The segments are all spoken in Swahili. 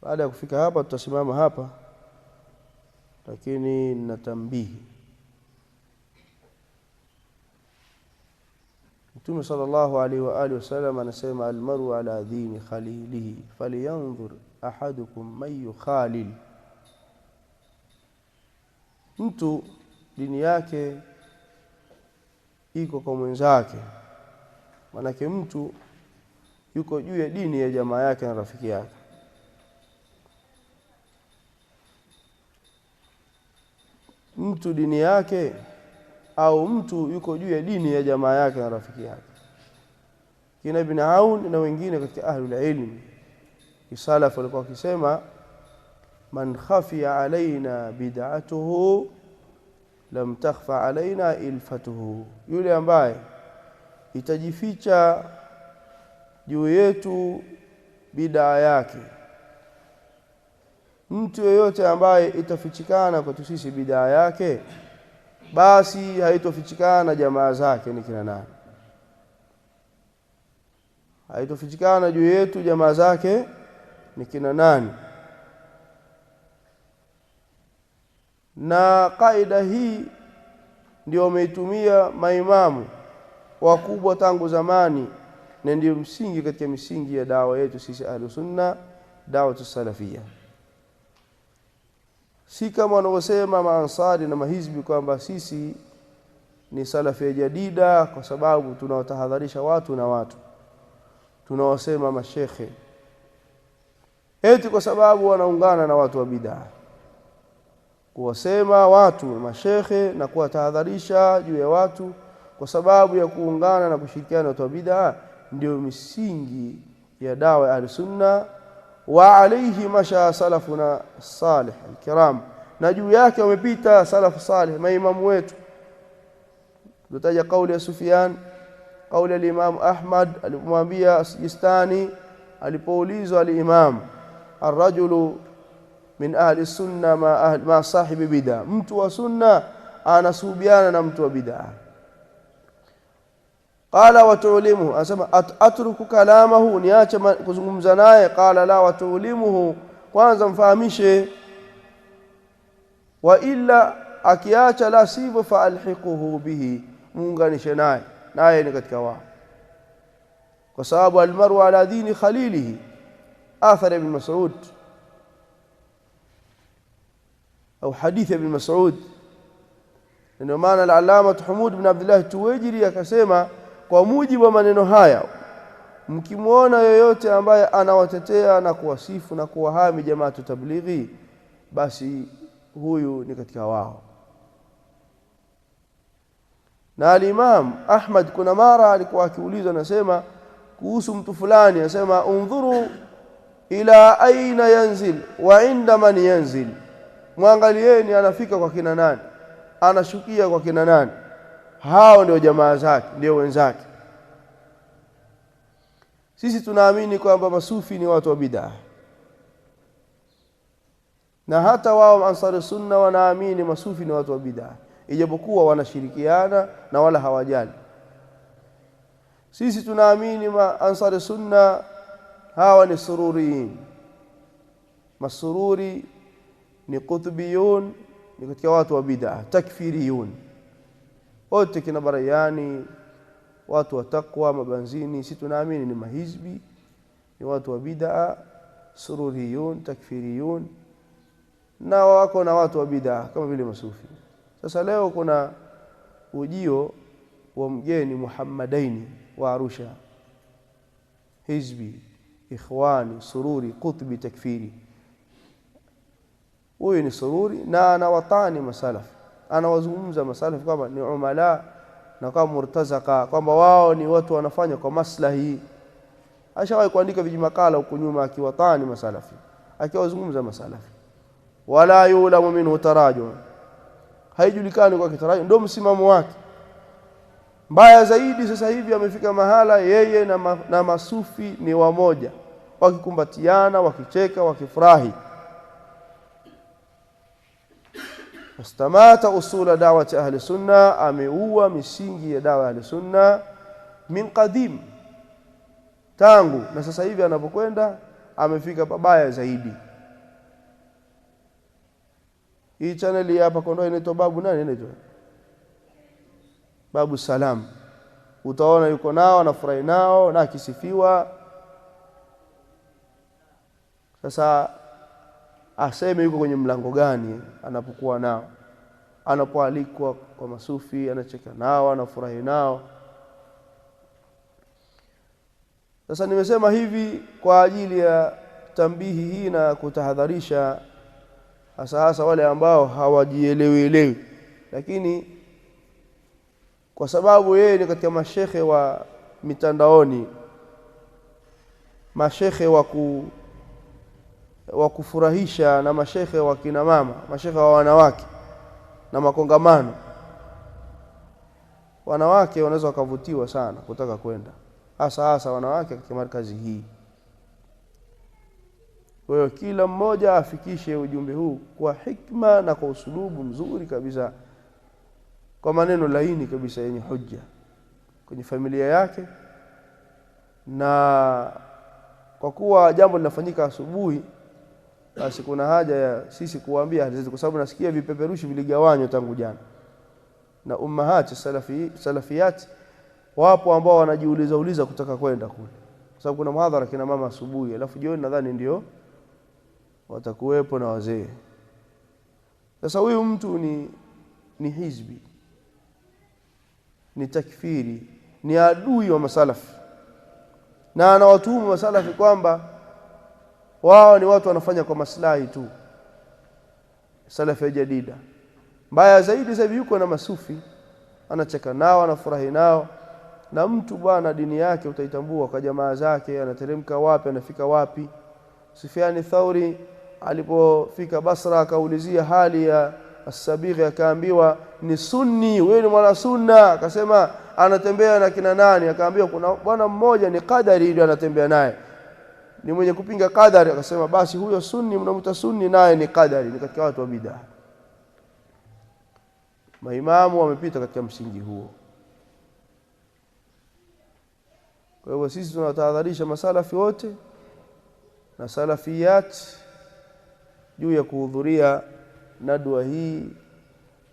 baada ya kufika hapa tutasimama hapa, lakini natambihi. Mtume sallallahu alaihi wa alihi wasallam anasema almaru ala dini khalilihi falyanzur ahadukum man yukhalil. Mtu dini yake iko kwa mwenzake, manake mtu yuko juu ya dini ya jamaa yake na rafiki yake. Mtu dini yake au mtu yuko juu ya dini ya jamaa yake na rafiki yake. Kina Ibn Aun na wengine katika ahlul ilm salaf walikuwa wakisema man khafiya alaina bid'atuhu lam takhfa alaina ilfatuhu, yule ambaye itajificha juu yetu bid'a yake. Mtu yeyote ambaye itafichikana kwetu sisi bid'a yake, basi haitofichikana jamaa zake ni kina nani. Haitofichikana juu yetu jamaa zake ni kina nani. Na kaida hii ndio wameitumia maimamu wakubwa tangu zamani, na ndio msingi katika misingi ya dawa yetu sisi Ahlus Sunna, dawa salafia. Si kama wanaosema maansari na mahizbi kwamba sisi ni salafia jadida kwa sababu tunawatahadharisha watu na watu. Tunawasema mashekhe eti kwa sababu wanaungana na watu wa bid'ah. Kuwasema watu mashekhe na kuwatahadharisha juu ya watu kwa sababu ya kuungana na kushirikiana na watu wa bid'ah ndio misingi ya dawa ya Ahlus-Sunna, wa alayhi masha salafuna salih alkiram, na juu yake wamepita salafu salih maimamu wetu. Tutaja kauli ya Sufyan, kauli ya Imam Ahmad alipomwambia Sijistani alipoulizwa al-Imam ar-rajulu min ahli sunna ma sahibi bid'ah, mtu wa sunna anasuhubiana na mtu wa bid'ah. Qala wa tu'limuhu, asema atruku kalamahu, niache kuzungumza naye. Qala la wa tu'limuhu, kwanza mfahamishe. Wa illa, akiacha la sivyo fa alhiquhu bihi, muunganishe naye, naye ni katika wao. Kwa sababu almaru ala dini khalilihi, athar ibn Mas'ud au hadith ibn Mas'ud. Ndio maana al-Allama Humud ibn Abdullah Tuwajiri akasema kwa mujibu wa maneno haya, mkimuona yoyote ambaye anawatetea na kuwasifu na kuwahami jamaa tablighi, basi huyu ni katika wao. Na al-Imam Ahmad kuna mara alikuwa akiulizwa, anasema kuhusu mtu fulani, anasema undhuru ila aina yanzil wa inda man yanzil, muangalieni anafika kwa kina nani, anashukia kwa kina nani. Hao ndio jamaa zake, ndio wenzake. Sisi tunaamini kwamba masufi ni watu wa bid'ah, na hata wao ansari sunna wanaamini masufi ni watu wa bid'ah, ijapokuwa wanashirikiana na wala hawajali. Sisi tunaamini ansari sunna hawa ni sururiyin. Masururi ni qutbiyun, ni katika watu wa bid'ah, takfiriyun. Wote kina Barayani, watu wa takwa, mabanzini, sisi tunaamini ni mahizbi, ni watu wa bid'ah, sururiyun, takfiriyun, na wako na watu wa bid'ah kama vile masufi. Sasa leo kuna ujio wa mgeni Muhammadaini wa Arusha, hizbi, ikhwani, sururi, qutbi, takfiri. Huyu ni sururi na anawatani masalafi, anawazungumza masalafi kwamba ni umala na kama murtazaka, kwamba wao ni watu wanafanya kwa maslahi. Ashawahi kuandika vijimakala huko nyuma akiwatani masalafi, akiwazungumza masalafi. Wala yulamu minhu taraju, haijulikani kwa kitaraju, ndio msimamo wake. Mbaya zaidi sasa hivi amefika mahala yeye na masufi ni wamoja, wakikumbatiana, wakicheka, wakifurahi. Wastamata usula da'wati ahli sunna, ameua misingi ya dawa ahli sunna min qadim, tangu. Na sasa hivi anapokwenda amefika pabaya zaidi. Hii channel hapa Kondoa inaitwa Babu nani inaitwa? Babu Salam. Utaona yuko nao anafurahi nao na akisifiwa. Sasa aseme yuko kwenye mlango gani anapokuwa nao, anapoalikwa kwa masufi anacheka nao, anafurahi nao. Sasa nimesema hivi kwa ajili ya tambihi hii na kutahadharisha hasa wale ambao hawajielewi, lakini kwa sababu yeye ni katika mashekhe wa mitandaoni, mashekhe wa kufurahisha na mashekhe wa kina mama, mashekhe wa wanawake na makongamano, wanawake wanaweza wakavutiwa sana kutaka kwenda, hasa wanawake katika markazi hii. Kwa hiyo kila mmoja afikishe ujumbe huu kwa hikma na kwa usulubu mzuri kabisa, kwa maneno laini kabisa yenye hujja kwenye familia yake. Na kwa kuwa jambo linafanyika asubuhi, basi kuna haja ya sisi kuwaambia hadithi, kwa sababu nasikia vipeperushi viligawanywa tangu jana, na ummahati salafiyati wapo ambao wanajiuliza kutaka kwenda kule, kwa sababu kuna muhadhara kina mama asubuhi, alafu jioni nadhani ndio watakuwepo na wazee. Sasa huyu mtu ni hizbi, ni takfiri, ni adui wa masalafi, na anawatuhumu masalafi kwamba wao ni watu wanafanya kwa maslahi tu, salafi ya jadida. Mbaya zaidi sasa yuko na masufi, anacheka nao, anafurahi nao. Na mtu bwana dini yake utaitambua kwa jamaa zake, anateremka wapi, anafika wapi. Sufyan Thauri alipofika Basra akaulizia hali ya As-Sabighi, akaambiwa ni sunni, wewe ni mwana sunna. Akasema anatembea na kina nani? Akaambiwa kuna bwana mmoja ni Qadari, ndio anatembea naye, ni mwenye kupinga Qadari. Akasema basi huyo sunni mnamuita sunni, naye ni Qadari, ni katika watu wa bid'ah. Maimamu wamepita katika msingi huo. Kwa hiyo sisi tunatahadharisha masalafi wote na salafiyat juu ya kuhudhuria nadwa hii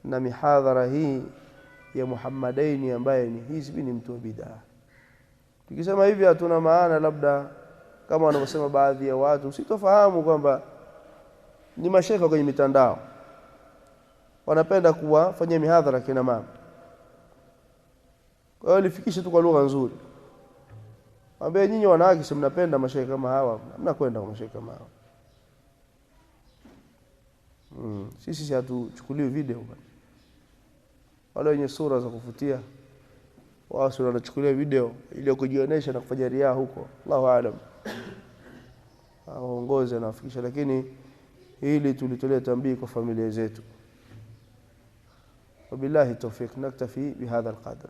na mihadhara hii ya Muhammadaini ambaye ni hizbi, ni mtu wa bid'ah. Tukisema hivi hatuna maana labda kama wanavyosema baadhi ya watu, sitofahamu kwamba ni mashekhe kwenye mitandao wanapenda kuwafanyia mihadhara kina mama. Kwa hiyo lifikishe tu kwa lugha nzuri, ambie nyinyi wanawake si mnapenda mashekhe kama hawa, mnakwenda kwa mashekhe kama hawa. Sisi hatuchukuliwi video bwana. Wale wenye sura za kufutia wao wanachukulia video ili kujionyesha na kufanya riaa huko, Allahu aalam, aongoze na afikisha. Lakini hili tulitolea tambii kwa familia zetu. Wabillahi tawfiq, naktafi bihadha alqadr.